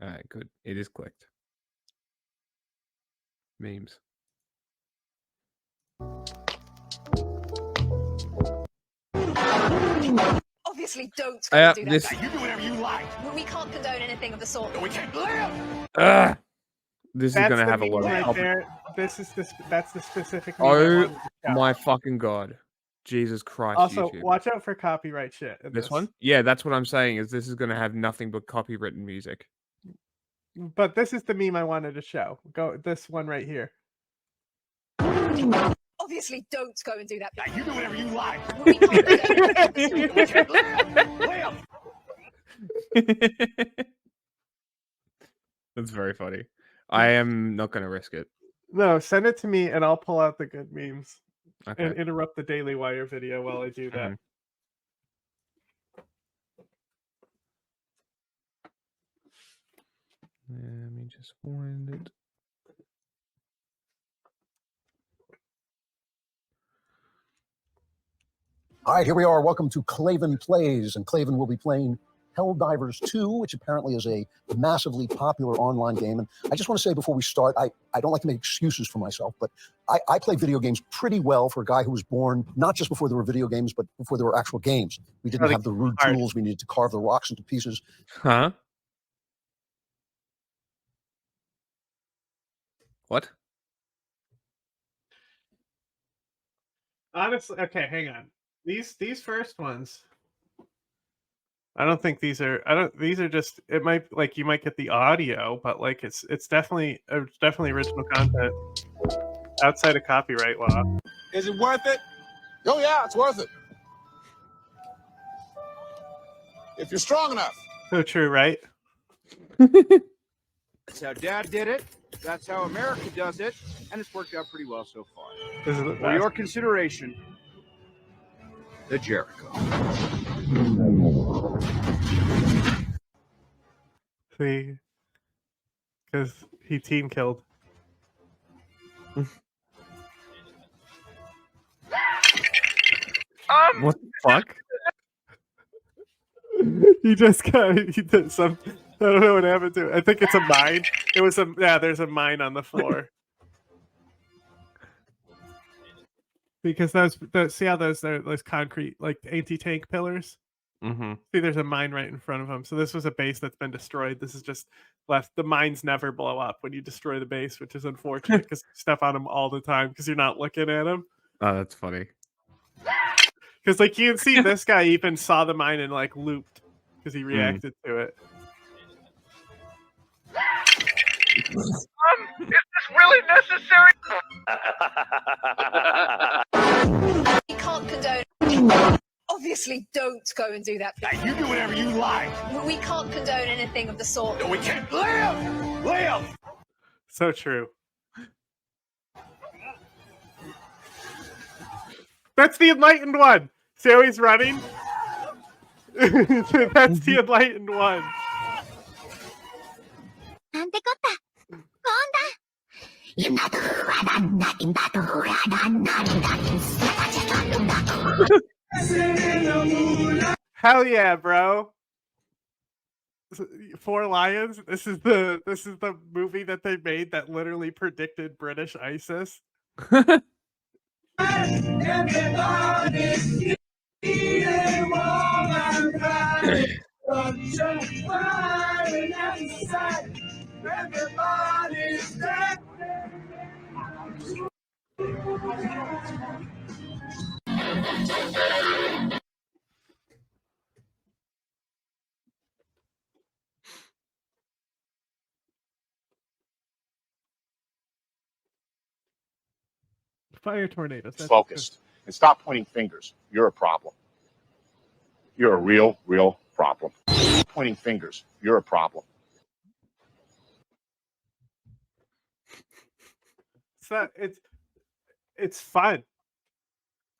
S3: Alright, good. It is clicked. Memes.
S9: Obviously, don't go and do that.
S3: This.
S7: You do whatever you like.
S9: We can't condone anything of the sort.
S7: We can't live.
S3: This is
S2: That's
S3: gonna
S2: the
S3: have a
S2: meme
S3: lot of
S2: right
S3: copy.
S2: there. That's the specific meme I
S3: Oh
S2: wanted to show.
S3: my fucking god. Jesus Christ.
S2: Also,
S3: YouTube.
S2: watch out for copyright shit. in
S3: This one? Yeah, that's what I'm saying, is this is gonna have nothing but copywritten music.
S2: But this is the meme I wanted to show. Go this one right here.
S9: Obviously, don't go and do that.
S7: You do whatever you like.
S9: We can't condone anything of the sort.
S7: We can't live. Live.
S3: That's very funny. I am not gonna risk it.
S2: No, send it to me and I'll pull out the good memes
S3: Okay.
S2: and interrupt the Daily Wire video while I do that.
S3: Mhm. Let me just find it.
S8: All right, here we are. Welcome to Claven Plays, and Claven will be playing Helldivers 2, which apparently is a massively popular online game. And I just want to say before we start, I don't like to make excuses for myself, but I play video games pretty well for a guy who was born not just before there were video games, but before there were actual games. We didn't have the rude tools. We needed to carve the rocks into pieces.
S3: Huh? What?
S2: Honestly, okay, hang on. These first ones, I don't think these are. These are just. It might like you might get the audio, but like it's definitely original content outside of copyright law.
S10: Is it worth it? Oh yeah, it's worth it. If you're strong enough.
S2: So true, right?
S11: That's how Dad did it. That's how America does it, and it's worked out pretty well so far.
S2: This is the
S11: For
S2: best.
S11: your consideration, the Jericho.
S2: See, because he team killed.
S3: What the fuck?
S2: He just he did some. I don't know what happened to it. I think it's a mine. It was a there's a mine on the floor. Because those see how those concrete like anti-tank pillars.
S3: Mm-hmm.
S2: See, there's a mine right in front of them. So this was a base that's been destroyed. This is just left. The mines never blow up when you destroy the base, which is unfortunate because you step on them all the time because you're not looking at them.
S3: Oh, that's funny.
S2: Because like you can see, this guy even saw the mine and like looped because he reacted to it.
S11: Is this really necessary?
S9: We can't condone. Obviously, don't go and do that.
S10: You do whatever you like.
S9: We can't condone anything of the sort.
S10: No, we can't live. Live.
S2: So true. That's the enlightened one. See how he's running? That's the enlightened one. Hell yeah, bro. Four Lions. This is the movie that they made that literally predicted British ISIS. Fire tornadoes. That's
S10: Focused and stop pointing fingers. You're a problem. You're a real problem. Pointing fingers. You're a problem.
S2: So it's fun.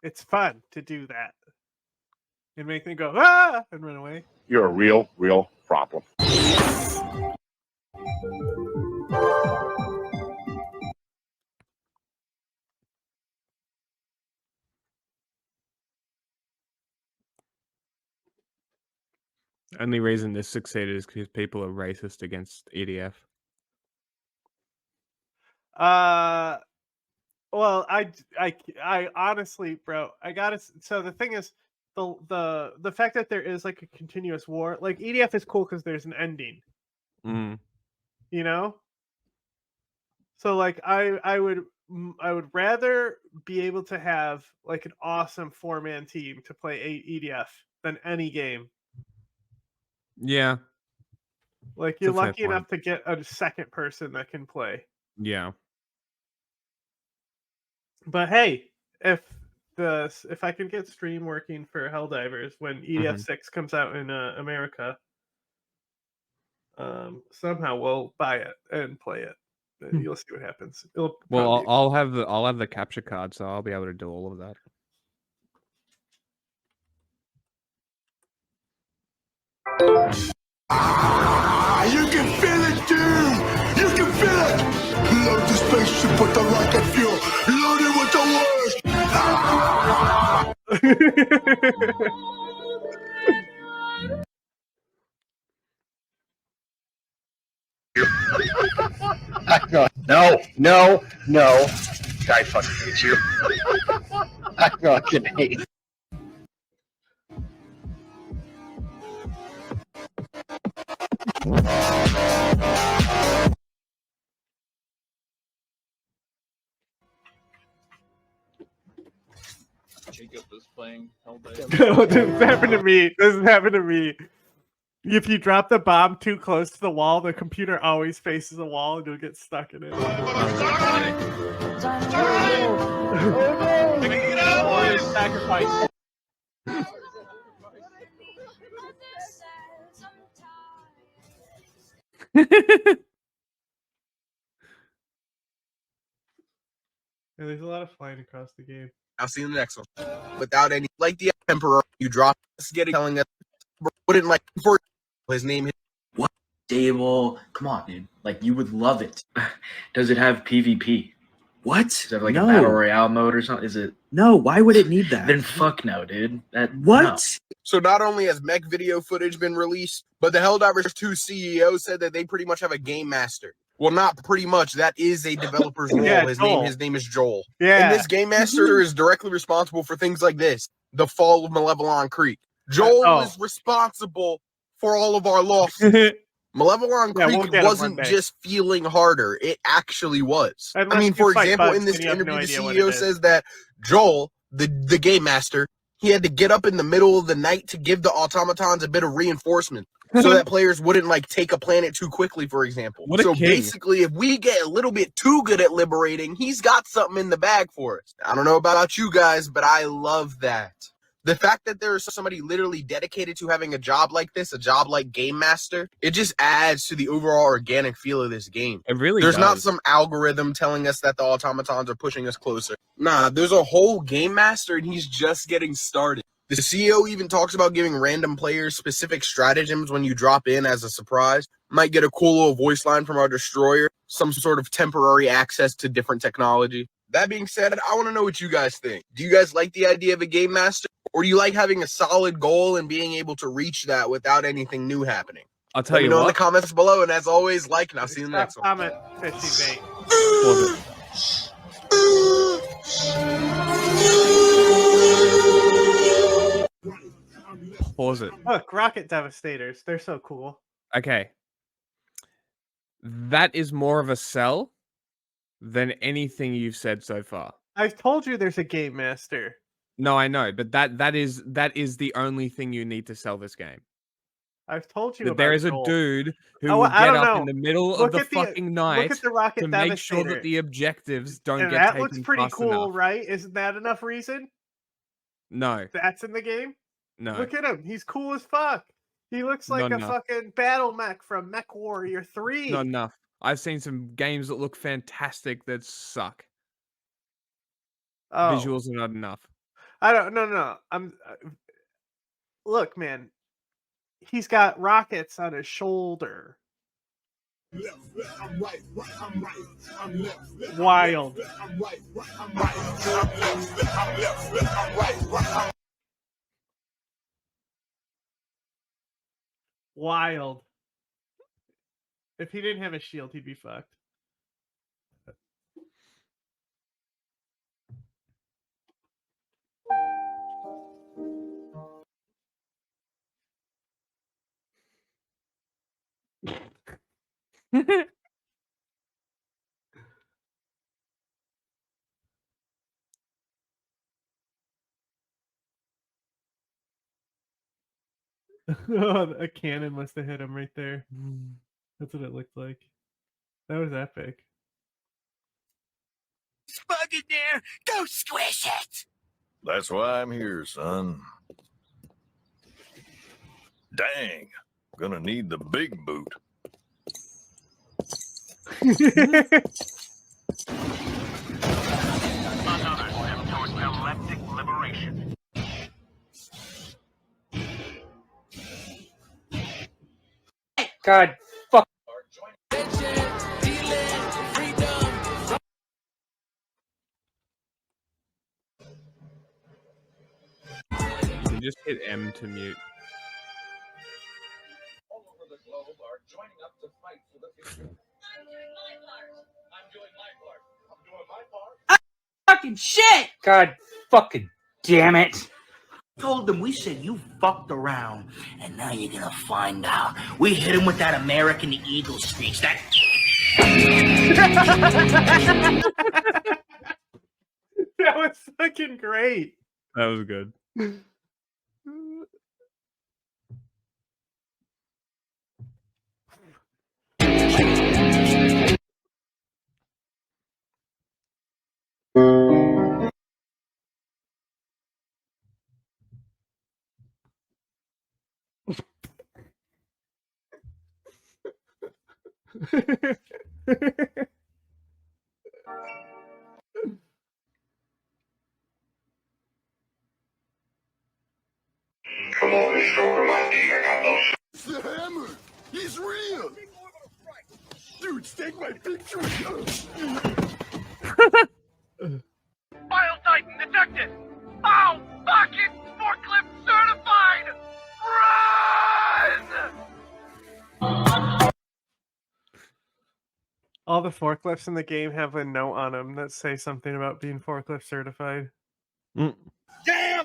S2: It's fun to do that and make them go ah and run away.
S10: You're a real problem.
S3: Only reason this succeeded is because people are racist against EDF.
S2: Well, I honestly, bro, I gotta. So the thing is, the fact that there is like a continuous war, like EDF is cool because there's an ending.
S3: Mm.
S2: You know. So like I would rather be able to have like an awesome 4-man team to play EDF than any game.
S3: Yeah.
S2: Like you're lucky enough to get a second person that can play.
S3: Yeah.
S2: But hey, if I can get stream working for Helldivers when EDF 6 comes out in America, somehow we'll buy it and play it. You'll see what happens.
S3: Well, I'll have the capture card, so I'll be able to do all of that.
S10: You can feel it, dude. You can feel it. Load the spaceship with the rocket fuel. Load it with the worst.
S12: No, no, no. I fucking hate you. I fucking hate you.
S13: Jacob is playing Helldivers.
S2: No, this happened to me. This has happened to me. If you drop the bomb too close to the wall, the computer always faces the wall and you'll get stuck in it.
S7: Sacrifice.
S2: Yeah, there's a lot of flying across the game.
S14: I'll see you in the next one. Without any, like the emperor, you drop us getting telling us wouldn't like for his name.
S15: What stable? Come on, dude. Like you would love it. Does it have PvP? What? Does it have like a battle royale mode or something? Is it? No. Why would it need that? Then fuck no, dude. What? No.
S14: So not only has mech video footage been released, but the Helldivers 2 CEO said that they pretty much have a game master. Well, not pretty much. That is a developer's role.
S2: Yeah,
S14: his
S2: Joel.
S14: name is Joel.
S2: Yeah.
S14: And this game master is directly responsible for things like this: the fall of Malevelon Creek. Joel is responsible for all of our losses. Malevelon Creek wasn't just feeling harder; it actually was.
S2: Unless
S14: I mean,
S2: you
S14: for
S2: fight
S14: example,
S2: bugs,
S14: in this
S2: then you have no
S14: interview, the
S2: idea what
S14: CEO
S2: it is.
S14: says that Joel, the game master, he had to get up in the middle of the night to give the automatons a bit of reinforcement so that players wouldn't like take a planet too quickly, for example.
S3: What a
S14: So
S3: king.
S14: basically, if we get a little bit too good at liberating, he's got something in the bag for us. I don't know about you guys, but I love that. The fact that there is somebody literally dedicated to having a job like this, a job like Game Master, it just adds to the overall organic feel of this game.
S3: It really
S14: There's not
S3: does.
S14: some algorithm telling us that the automatons are pushing us closer. Nah, there's a whole Game Master and he's just getting started. The CEO even talks about giving random players specific stratagems when you drop in as a surprise. Might get a cool little voice line from our destroyer, some sort of temporary access to different technology. That being said, I want to know what you guys think. Do you guys like the idea of a Game Master? Or do you like having a solid goal and being able to reach that without anything new happening?
S3: I'll tell
S14: Let me
S3: you
S14: know in the
S3: what.
S14: comments below, and as always, like, and I'll see you in the next one.
S2: Comment, fishy bait.
S3: Pause it.
S2: Look, rocket devastators. They're so cool.
S3: Okay. That is more of a sell than anything you've said so far.
S2: I've told you there's a game master.
S3: No, I know, but that is the only thing you need to sell this game.
S2: I've told you
S3: That
S2: about
S3: there is a
S2: Joel.
S3: dude who
S2: Oh,
S3: will
S2: I
S3: get
S2: don't
S3: up
S2: know.
S3: in the middle
S2: Look
S3: of the
S2: at
S3: fucking night
S2: Look at the rocket
S3: to make sure
S2: devastator.
S3: that the objectives don't
S2: And
S3: get
S2: that
S3: taken
S2: looks pretty
S3: fast
S2: cool,
S3: enough.
S2: right? Isn't that enough reason?
S3: No,
S2: That's in the game?
S3: no.
S2: Look at him. He's cool as fuck. He looks like
S3: Not
S2: a
S3: enough.
S2: fucking battle mech from Mech Warrior 3.
S3: Not enough. I've seen some games that look fantastic that suck.
S2: Oh.
S3: Visuals are not enough.
S2: I don't no. I'm look, man. He's got rockets on his shoulder. Wild. Wild. If he didn't have a shield, he'd be fucked. Oh, a cannon must have hit him right there. That's what it looked like. That was epic.
S16: Bug in there! Go squish it!
S17: That's why I'm here, son. Dang, gonna need the big boot.
S16: Another step towards galactic liberation.
S12: God, fuck.
S3: can just hit M to mute.
S16: All over the globe are joining up to fight for the future. I'm doing my part. I'm doing my part. I'm doing my part.
S18: Fucking shit! God fucking damn it. Told them, we said you fucked around, and now you're gonna find out. We hit him with that American Eagle speech. That.
S2: That was fucking great.
S3: That was good.
S16: Come on, restore my gear.
S17: It's the hammer! He's real! Dude, take my picture!
S16: File Titan detected! Oh, fuck it! Forklift certified! Run!
S2: All the forklifts in the game have a note on them that say something about being forklift certified.
S16: Damn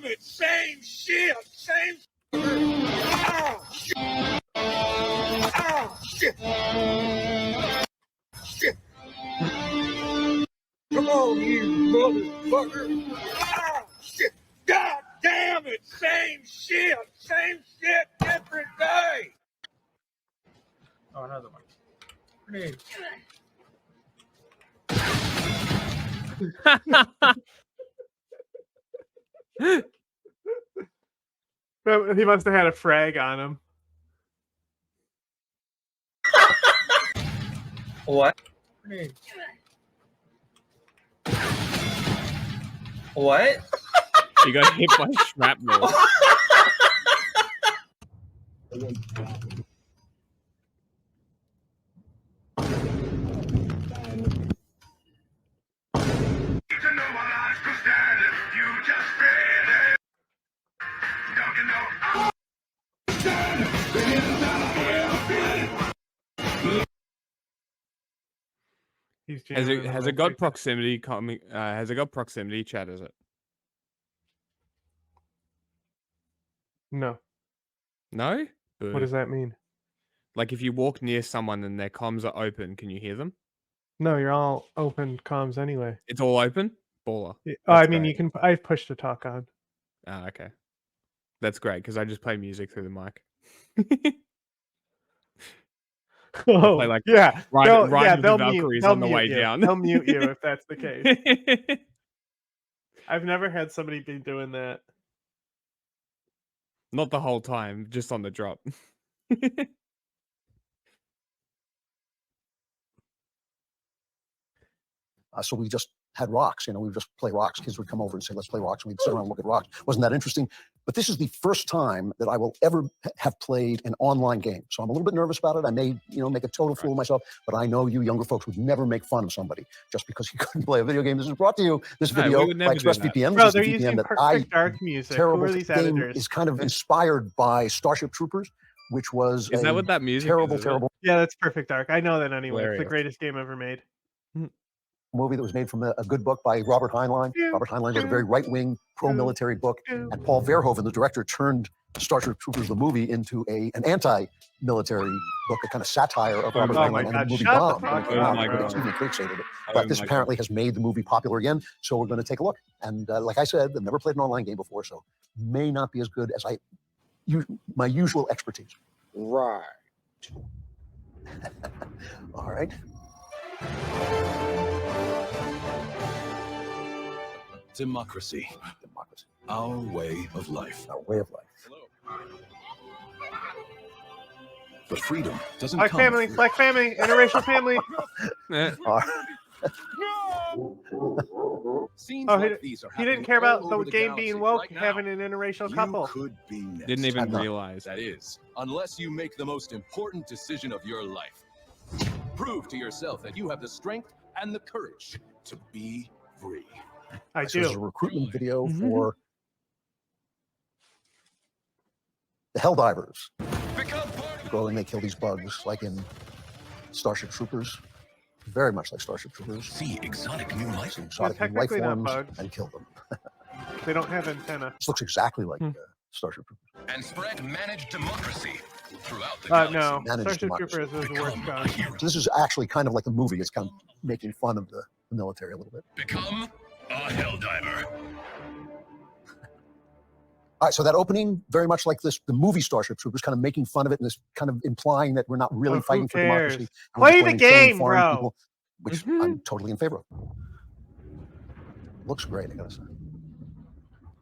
S16: it! Same shit! Same. Oh shit! Oh shit! Shit! Come on, you motherfucker! Oh shit! God damn it! Same shit! Same shit! Different day!
S18: Oh, another one. Grenade.
S2: He must have had a frag on him.
S18: What? Grenade. What?
S3: You got hit by shrapnel. Has it got proximity coming? Has it got proximity chat? Is it?
S2: No.
S3: No.
S2: What does that mean?
S3: Like if you walk near someone and their comms are open, can you hear them?
S2: No, you're all open comms anyway.
S3: It's all open. Baller.
S2: I mean, you can. I've pushed to talk on.
S3: Ah, okay. That's great because I just play music through the mic.
S2: Oh,
S3: play, like,
S2: yeah.
S3: Ride with the
S2: they'll
S3: Valkyries
S2: mute,
S3: on the way
S2: you.
S3: down.
S2: They'll mute you if that's the case. I've never had somebody be doing that.
S3: Not the whole time, just on the drop.
S8: So we just had rocks, we would just play rocks. Kids would come over and say, let's play rocks. And we'd sit around and look at rocks. Wasn't that interesting? But this is the first time that I will ever have played an online game. So I'm a little bit nervous about it. I may, make a total fool of myself, but I know you younger folks would never make fun of somebody just because you couldn't play a video game. This is brought to you, this video, by ExpressVPN.
S2: Bro,
S8: This
S2: they're
S8: is the
S2: using
S8: VPN that
S2: Perfect Dark music. Who are these
S8: game
S2: editors?
S8: is kind of inspired by Starship Troopers, which was
S3: Is that what that music
S8: terrible,
S3: is?
S8: terrible
S2: Yeah, that's Perfect Dark. I know that anyway. It's the
S8: Hilarious.
S2: greatest game ever made.
S8: movie that was made from a good book by Robert Heinlein. Robert Heinlein wrote a very right-wing, pro-military book, and Paul Verhoeven, the director, turned Starship Troopers, the movie, into an anti-military book, a kind of satire of Robert Heinlein, and the movie bombed when it came out. Stephen Critics hated it. But this apparently has made the movie popular again, so we're going to take a look. And like I said, I've never played an online game before, so may not be as good as my usual expertise. Right. All right.
S17: Democracy. Our way of life.
S8: Our way of life.
S17: But freedom doesn't
S2: Black
S17: come
S2: family,
S17: free.
S2: black family, interracial family.
S4: Scenes
S2: Oh,
S4: like these are
S2: he didn't
S4: happening
S2: care about
S4: all
S2: the
S4: over the
S2: game
S4: galaxy
S2: being woke,
S4: right now.
S2: having an interracial couple.
S17: Could be next.
S3: Didn't even realize.
S4: That is, unless you make the most important decision of your life. Prove to yourself that you have the strength and the courage to be free.
S2: I
S8: This is a recruitment video for The Helldivers. Go and they kill these bugs, like in Starship Troopers. Very much like Starship Troopers.
S17: See exotic new life.
S8: Exotic new life
S2: technically not
S8: forms
S2: bugs.
S8: and kill them.
S2: They don't have antenna.
S8: This looks exactly like Starship Troopers.
S17: And spread managed democracy throughout the
S2: No,
S8: Managed
S2: Starship
S8: democracy.
S2: Troopers is the worst gun.
S8: So this is actually kind of like a movie. It's kind of making fun of the military a little bit.
S17: Become a Helldiver.
S8: All right, so that opening, very much like this, the movie Starship Troopers, kind of making fun of it and this kind of implying that we're not really
S2: Oh, who
S8: fighting for
S2: cares?
S8: democracy. and we're
S2: Play
S8: just
S2: the
S8: going and killing
S2: game,
S8: foreign
S2: bro.
S8: people, which I'm totally in favor of. Looks great, I gotta say.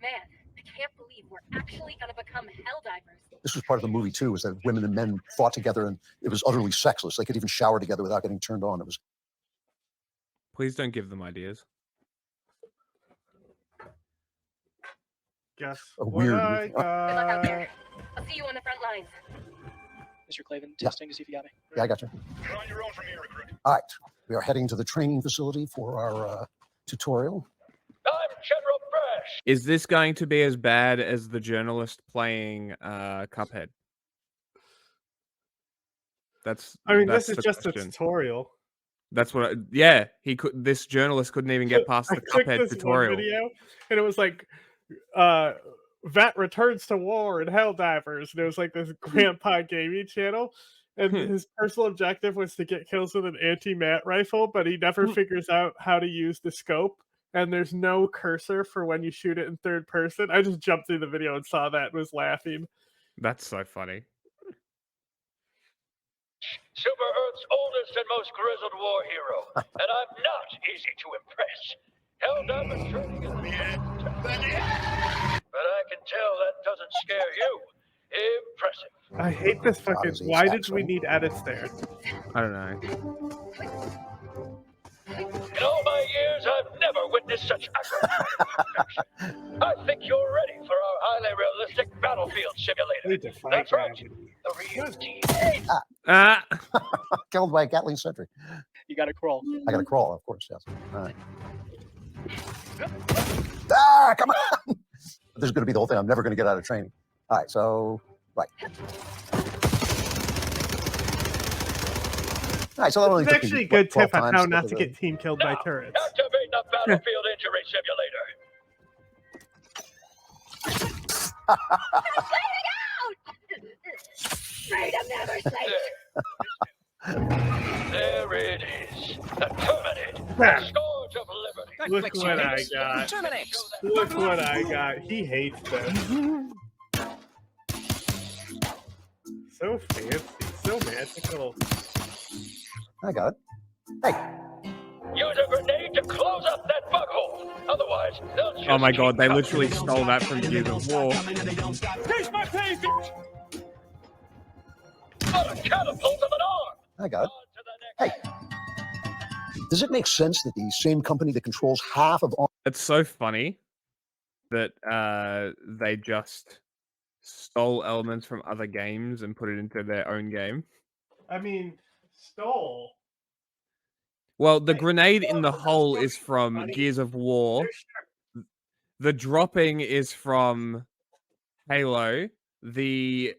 S19: Man, I can't believe we're actually gonna become Helldivers.
S8: This was part of the movie too, is that women and men fought together and it was utterly sexless. They could even shower together without getting turned on. It was
S3: Please don't give them ideas.
S2: Guess
S8: a
S2: what
S8: weird
S2: I
S8: movie.
S19: Good luck out
S2: got.
S19: there. I'll see you on the front lines.
S20: Mr. Clavin,
S8: Yeah.
S20: testing to see if you got me.
S8: Yeah, I got you.
S17: You're on your own from here, recruit.
S8: All right, we are heading to the training facility for our tutorial.
S16: I'm General Brash.
S3: Is this going to be as bad as the journalist playing Cuphead? That's.
S2: I mean,
S3: that's
S2: this is
S3: the
S2: just a
S3: question.
S2: tutorial.
S3: That's what. Yeah, he could. This journalist couldn't even get past
S2: I
S3: the
S2: took
S3: Cuphead
S2: this one
S3: tutorial.
S2: video, and it was like, Vat returns to war in Helldivers, and it was like this grandpa gaming channel, and his personal objective was to get kills with an anti-mat rifle, but he never figures out how to use the scope, and there's no cursor for when you shoot it in third person. I just jumped through the video and saw that and was laughing.
S3: That's so funny.
S16: Super Earth's oldest and most grizzled war hero, and I'm not easy to impress. Helldiver training is the end. But I can tell that doesn't scare you. Impressive.
S2: I hate this fucking. Why did we need edits there?
S3: I don't know.
S16: In all my years, I've never witnessed such accurate perfection. I think you're ready for our highly realistic battlefield simulator. That's right. The real team.
S8: Killed by a Gatling sentry.
S20: You gotta crawl.
S8: I gotta crawl, of course, yes. All right. Ah, come on! This is gonna be the whole thing. I'm never gonna get out of training. All right, so, right. All right, so that only
S2: It's
S8: took me,
S2: actually a
S8: what,
S2: good
S8: 12
S2: tip on
S8: times
S2: how
S8: to
S2: not
S8: get
S2: to
S8: the-
S2: get team killed by turrets.
S16: Activate the battlefield injury simulator.
S19: Freedom never sleeps.
S16: There it is. The Terminate. The scourge of liberty.
S2: Look what I got. Look what I got. He hates this. So fancy, so magical.
S8: I got it. Hey.
S16: Use a grenade to close up that bug hole. Otherwise, they'll just
S3: Oh my god, they
S16: keep
S3: literally
S16: coming.
S3: stole that from Gears of War.
S16: Face my face, bitch! What a catapult of an arm!
S8: I got it. Hey. Does it make sense that the same company that controls half of all
S3: It's so funny that they just stole elements from other games and put it into their own game.
S2: I mean, stole.
S3: Well, the grenade in the hole is from Gears of War. The dropping is from Halo. The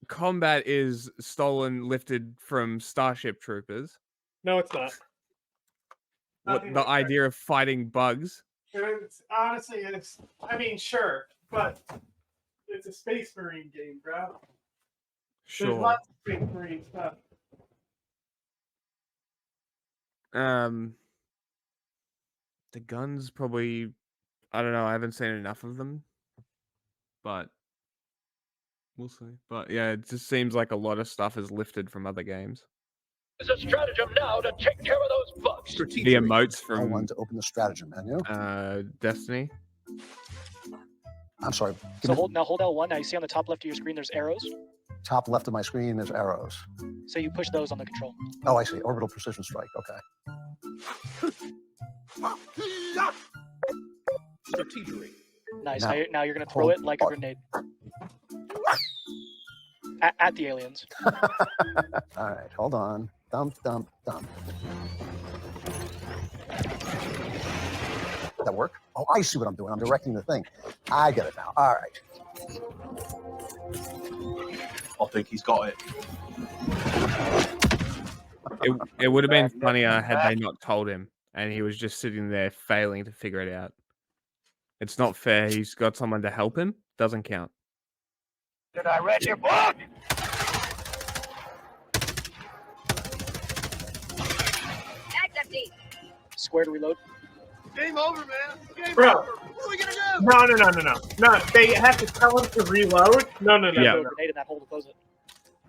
S3: combat is stolen, lifted from Starship Troopers.
S2: No, it's not.
S3: What, the idea of fighting bugs?
S2: It's, honestly, it's. I mean, sure, but it's a Space Marine game, bro. There's
S3: Sure.
S2: lots of Space Marine stuff.
S3: The guns probably, I don't know. I haven't seen enough of them, but we'll see. But yeah, it just seems like a lot of stuff is lifted from other games.
S16: Use a stratagem now to take care of those bugs.
S3: The emotes
S8: I
S3: from
S8: wanted to open the stratagem menu.
S3: Destiny.
S8: I'm sorry.
S20: So hold L1. Now you see on the top left of your screen, there's arrows.
S8: Top left of my screen, there's arrows.
S20: So you push those on the control.
S8: Oh, I see. Orbital precision strike. Okay.
S17: Strategery.
S20: Nice.
S8: Now,
S20: Now you're gonna throw
S8: hold
S20: it like a grenade at the aliens.
S8: All right, hold on. Dump, dump, dump. That work? Oh, I see what I'm doing. I'm directing the thing. I get it now. All right.
S12: I think he's got it.
S3: It would have been funnier had they not told him, and he was just sitting there failing to figure it out. It's not fair. He's got someone to help him. Doesn't count.
S16: Did I read your book?
S19: Bag's empty.
S20: Square to reload.
S11: Game over, man. Game
S2: Bro.
S11: over. What are we gonna do?
S2: No, they have to tell him to reload? No.
S3: Yeah.
S20: Throw a grenade in that hole to close it.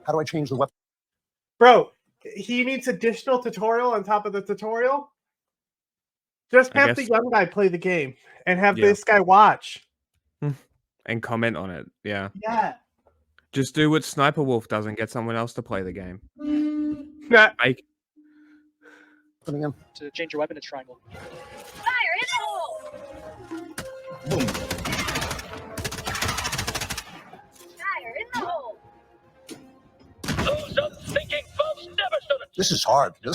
S8: How do I change the weapon?
S2: Bro, he needs additional tutorial on top of the tutorial. Just
S3: I
S2: have the
S3: guess-
S2: young guy play the game and have
S3: Yeah.
S2: this guy watch.
S3: And comment on it. Yeah.
S2: Yeah.
S3: Just do what Sniper Wolf does and get someone else to play the game. Make
S20: To change your weapon, it's triangle.
S19: Fire in the hole. Fire in the hole.
S16: Those unthinking folks never stood a
S8: This is hard.
S16: Now,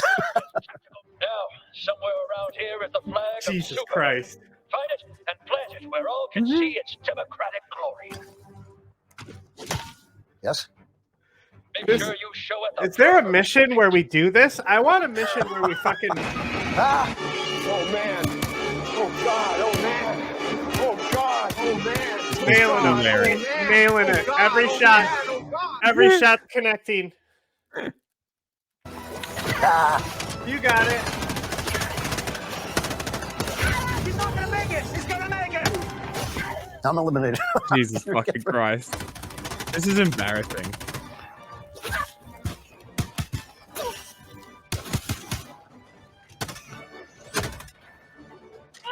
S16: somewhere around here is the flag
S2: Jesus
S16: of Super.
S2: Christ.
S16: Find it and plant it where all can see its democratic glory.
S8: Yes.
S16: Make sure you show it the
S2: Is there a mission where we do this? I want a mission where we fucking.
S17: Oh man. Oh god. Oh man. Oh god. Oh man.
S2: Nailing it. Nailing it. Every shot. Every shot connecting. You got it.
S7: He's not gonna make it. He's gonna make it.
S8: I'm eliminated.
S3: Jesus fucking Christ. This is embarrassing.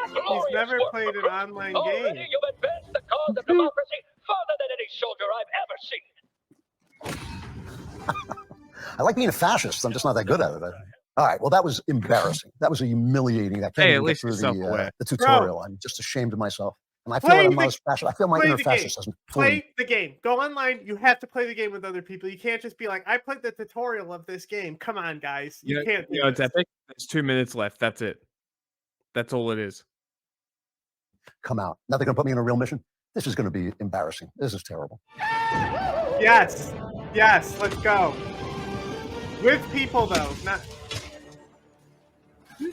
S2: He's never played an online game.
S16: Already you've advanced the cause of democracy farther than any soldier I've ever seen.
S8: I like being a fascist. I'm just not that good at it. All right. Well, that was embarrassing. That was humiliating. I can't
S3: Hey,
S8: even
S3: at
S8: get
S3: least
S8: through
S3: you're self-aware.
S8: the tutorial. I'm just ashamed of myself. And I feel
S2: Play
S8: like I'm
S2: the-
S8: not as fascist. I feel my
S2: play
S8: inner
S2: the game.
S8: fascist doesn't
S2: Play the game. Go online. You have to play the game with other people. You can't just be like, I played the tutorial of this game. Come on, guys. You can't do
S3: You know, it's
S2: this.
S3: epic. There's 2 minutes left. That's it. That's all it is.
S8: come out. Now they're going to put me in a real mission. This is going to be embarrassing. This is terrible.
S2: Yes. Yes. Let's go. With people, though. Not.
S17: Go now,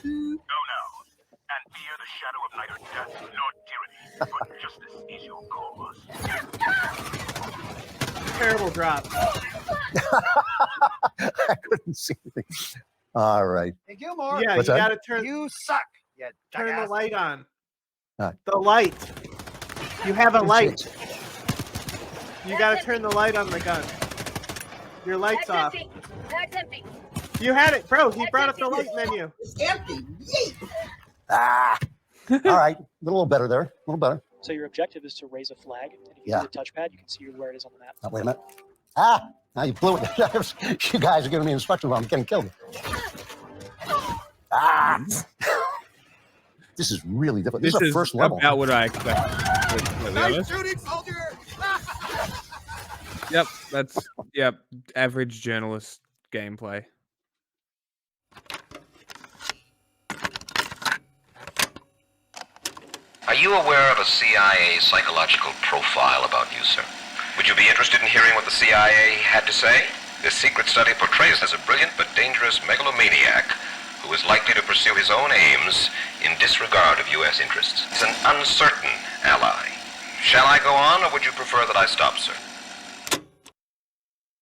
S17: and fear the shadow of neither death nor tyranny, but justice is your cause.
S2: Terrible drop.
S8: I couldn't see anything. All right.
S11: Hey, Gilmore.
S2: Yeah,
S8: What's
S2: you
S8: that?
S2: got to turn.
S11: You suck. You
S2: Turn the
S11: jackass.
S2: light on.
S8: All
S2: The light. You have a
S8: right.
S2: light. You got to turn the light on the gun. Your light's off.
S19: Empty. Bag's empty.
S2: You had it, bro. He brought up the light menu.
S9: It's empty. Yeet.
S8: Ah. All right. A little better there. A little better.
S20: So your objective is to raise a flag, and if you
S8: Yeah.
S20: use a touchpad, you can see where it is on the map.
S8: Oh, wait a minute. Ah. Now you blew it. You guys are giving me instructions while I'm getting killed. Ah. This is really difficult. This is the first level.
S3: about what I expected. To be
S11: Nice
S3: honest.
S11: shooting, soldier.
S3: Yep, that's average journalist gameplay.
S21: Are you aware of a CIA psychological profile about you, sir? Would you be interested in hearing what the CIA had to say? This secret study portrays as a brilliant but dangerous megalomaniac who is likely to pursue his own aims in disregard of U.S. interests. He's an uncertain ally. Shall I go on, or would you prefer that I stop, sir?